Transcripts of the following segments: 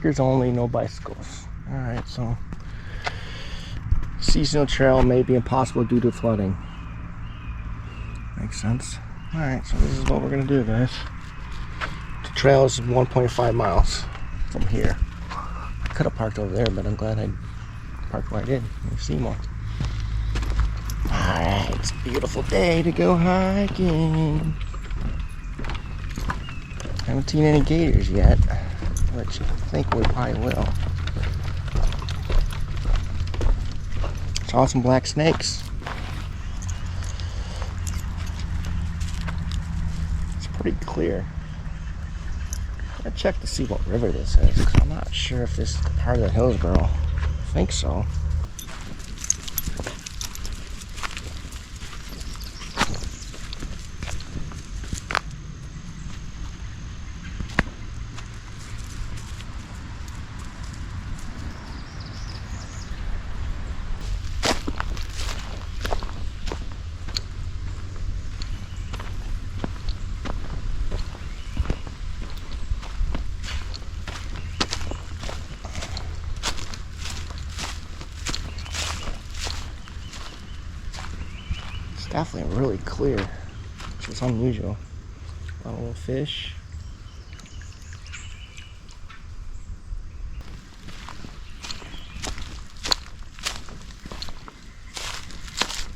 Bikers only, no bicycles. Alright, so seasonal trail may be impossible due to flooding. Makes sense. Alright, so this is what we're gonna do, guys. The trail is 1.5 miles from here. I could have parked over there, but I'm glad I parked where I did. You see more. Alright, it's a beautiful day to go hiking. Haven't seen any gators yet, which I think we probably will. Saw some black snakes. It's pretty clear. I check to see what river this is, because I'm not sure if this is part of the Hillsborough. I think so. Definitely really clear, which is unusual. A little fish.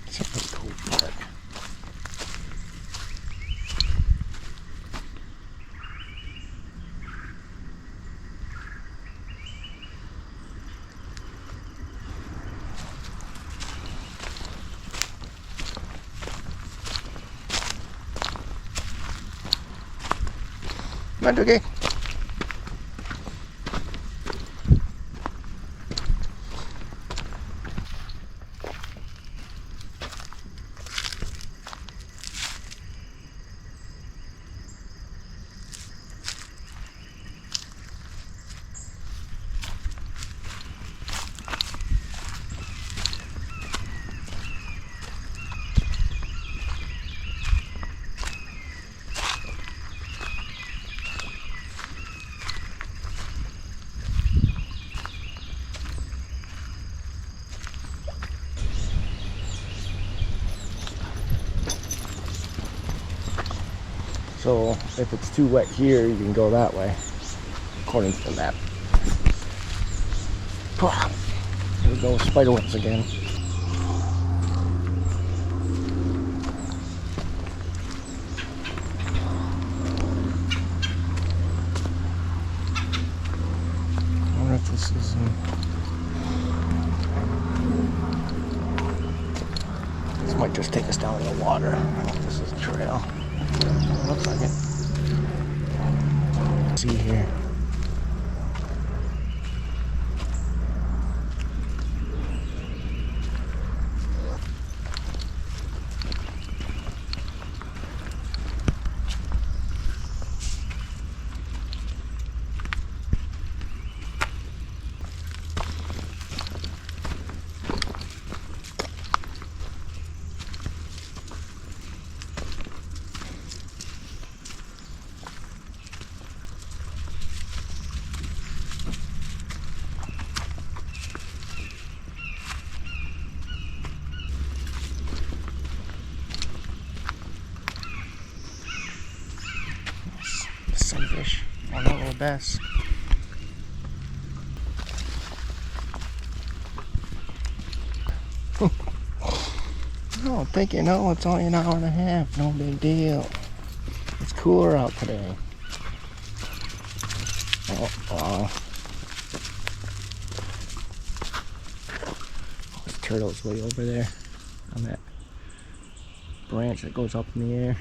It's a pretty cool park. Not okay. So if it's too wet here, you can go that way, according to the map. Here we go, spider webs again. I wonder if this is this might just take us down in the water. I don't know if this is a trail. Looks like it. Let's see here. Sunfish on a little bass. Oh, thinking, oh, it's only an hour and a half, no big deal. It's cooler out today. Oh, wow. This turtle's way over there on that branch that goes up in the air.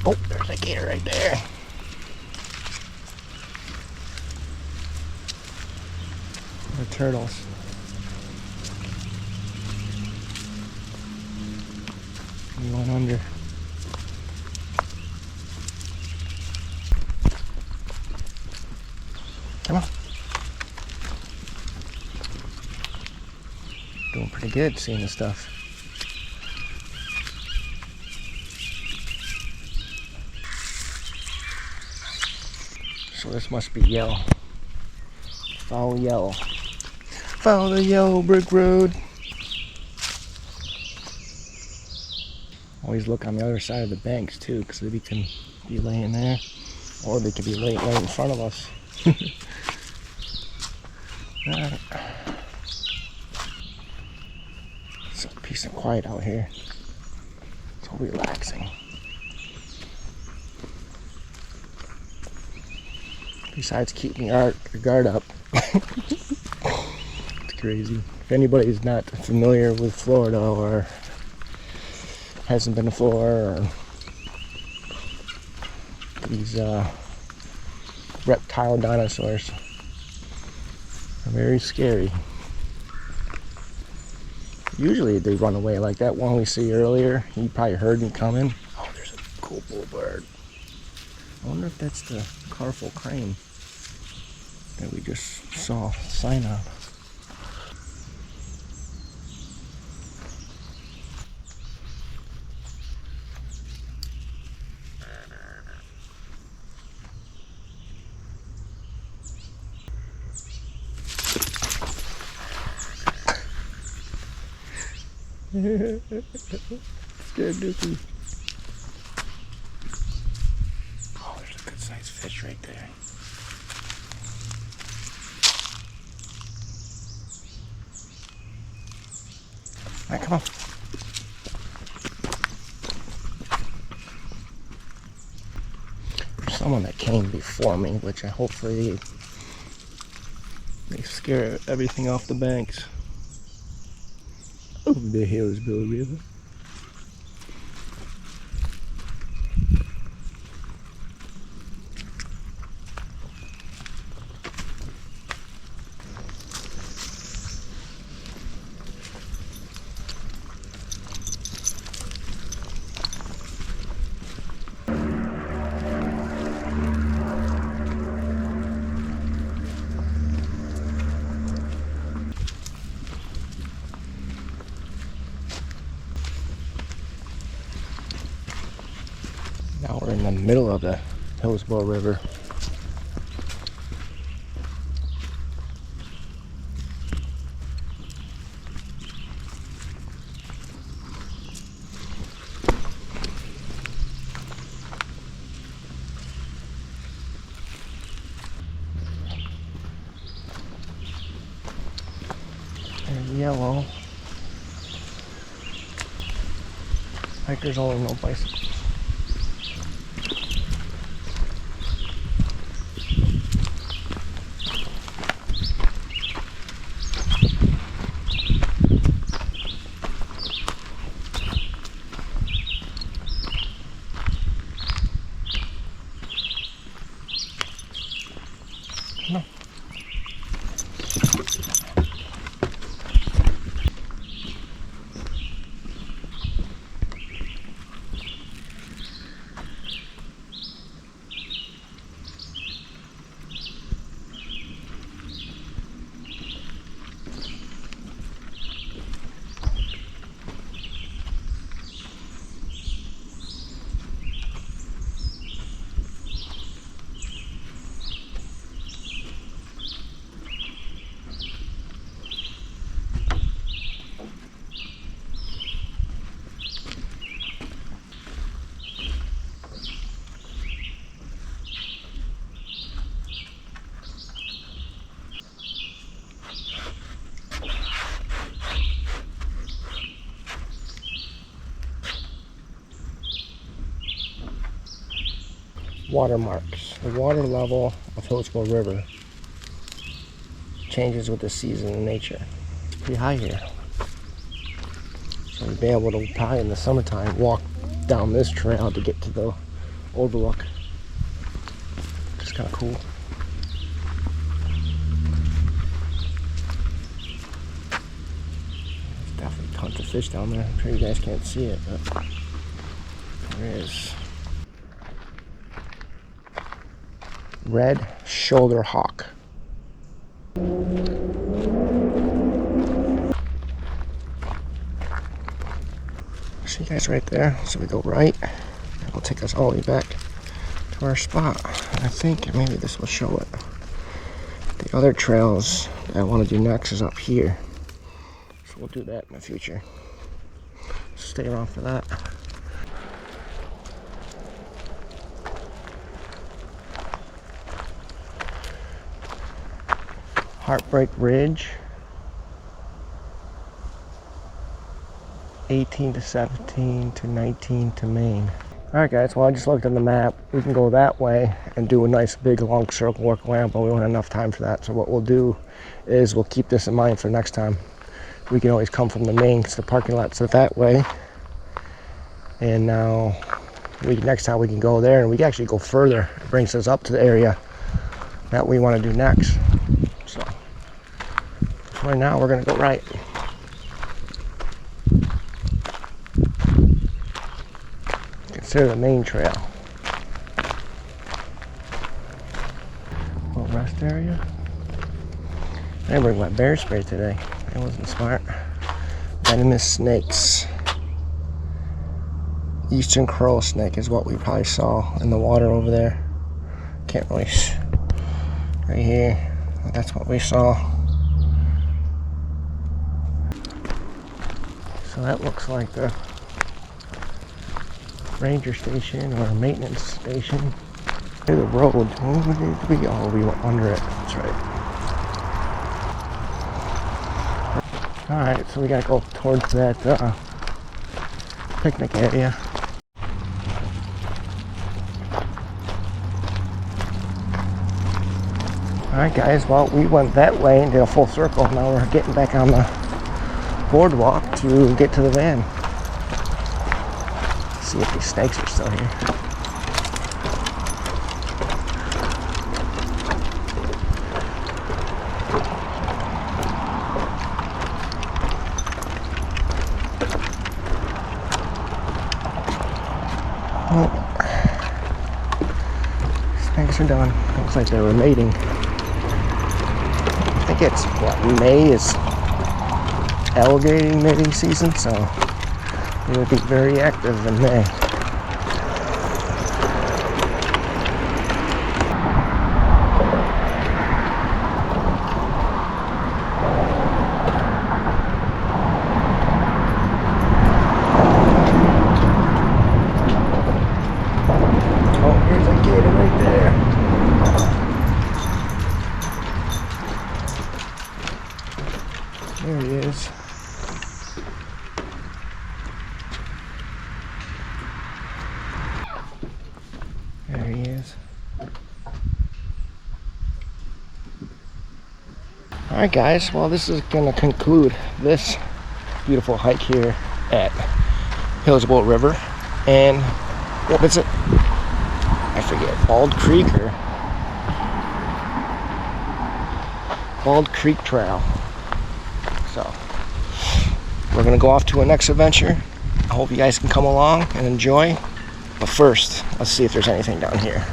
Oh, there's a gator right there. The turtles. He went under. Come on. Doing pretty good seeing the stuff. so this must be yellow. Follow yellow. Follow the yellow brick road. Always look on the other side of the banks too, because they can be laying there, or they could be laying right in front of us. Alright. It's peace and quiet out here. It's all relaxing. Besides keeping our guard up. It's crazy. If anybody's not familiar with Florida or hasn't been to Florida, or these reptile dinosaurs are very scary. Usually they run away, like that one we see earlier. You probably heard me coming. Oh, there's a cool bull bird. I wonder if that's the colorful crane that we just saw a sign on. Scared Dookie. Oh, there's a good sized fish right there. Alright, come on. There's someone that came before me, which I hopefully they scare everything off the banks. Oh, the Hillsborough River. Now we're in the middle of the Hillsborough River. There's yellow. Hikers only, no bicycles. No. Watermarks. The water level of Hillsborough River changes with the season and nature. It's pretty high here. So we'll be able to probably in the summertime walk down this trail to get to the overlook. It's kind of cool. There's definitely tons of fish down there. I'm sure you guys can't see it, but there is. Red shoulder hawk. See you guys right there. So we go right. It'll take us all the way back to our spot. I think maybe this will show it. The other trails that I want to do next is up here. So we'll do that in the future. Stay around for that. Heartbreak Ridge. 18 to 17 to 19 to Maine. Alright guys, well I just looked on the map. We can go that way and do a nice big long circle work around, but we don't have enough time for that. So what we'll do is we'll keep this in mind for next time. We can always come from the main because the parking lots are that way. And now next time we can go there and we can actually go further. It brings us up to the area that we want to do next. So right now we're going to go right. Consider the main trail. Little rest area. I didn't bring my bear spray today. That wasn't smart. Venomous snakes. Eastern coral snake is what we probably saw in the water over there. Can't really. Right here. That's what we saw. So that looks like the ranger station or maintenance station. Here's the road. Oh, we went under it. That's right. Alright, so we gotta go towards that picnic area. Alright guys, well we went that way and did a full circle. Now we're getting back on the boardwalk to get to the van. See if these snakes are still here. Oh. Snakes are done. Looks like they were mating. I think it's what, May is alligator mating season, so they will be very active in May. Oh, here's a gator right there. There he is. There he is. Alright guys, well this is going to conclude this beautiful hike here at Hillsborough River. And what is it? I forget. Bald Creek Trail. So we're going to go off to our next adventure. I hope you guys can come along and enjoy. But first, let's see if there's anything down here.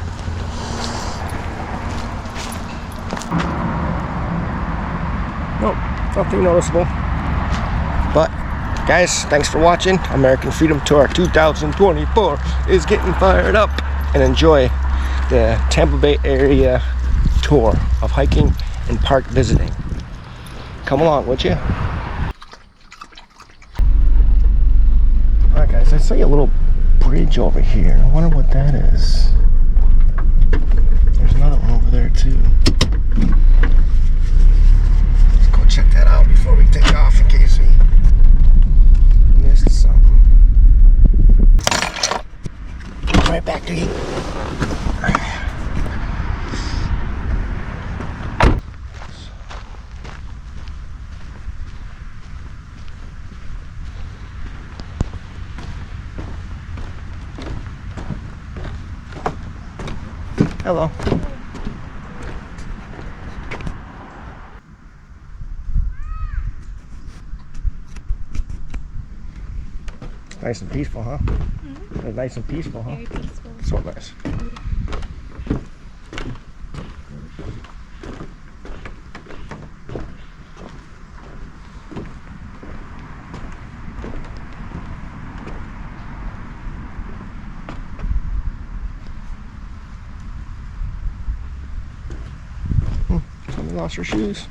Nope, nothing noticeable. But, guys, thanks for watching. American Freedom Tour 2024 is getting fired up. And enjoy the Tampa Bay area tour of hiking and park visiting. Come along, would you? Alright, guys, I see a little bridge over here. I wonder what that is. There's another one over there too. Let's go check that out before we take off in case we missed something. Right back to you. Hello. Nice and peaceful, huh? Mm-hmm. Nice and peaceful, huh? Very peaceful. So nice. We lost our shoes.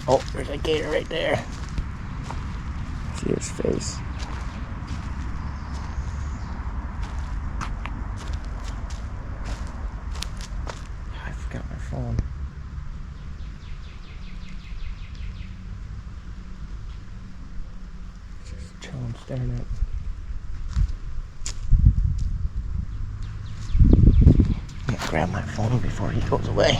Oh, there's a gator right there. See his face. I forgot my phone. Just chilling, staring at. I'm gonna grab my phone before he goes away.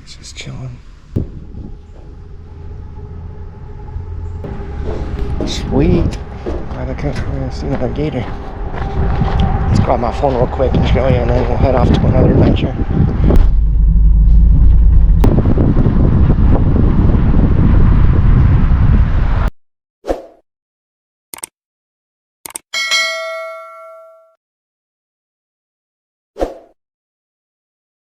Just chilling. Sweet. Glad I couldn't see another gator. Let's grab my phone real quick and show you, and then we'll head off to another adventure.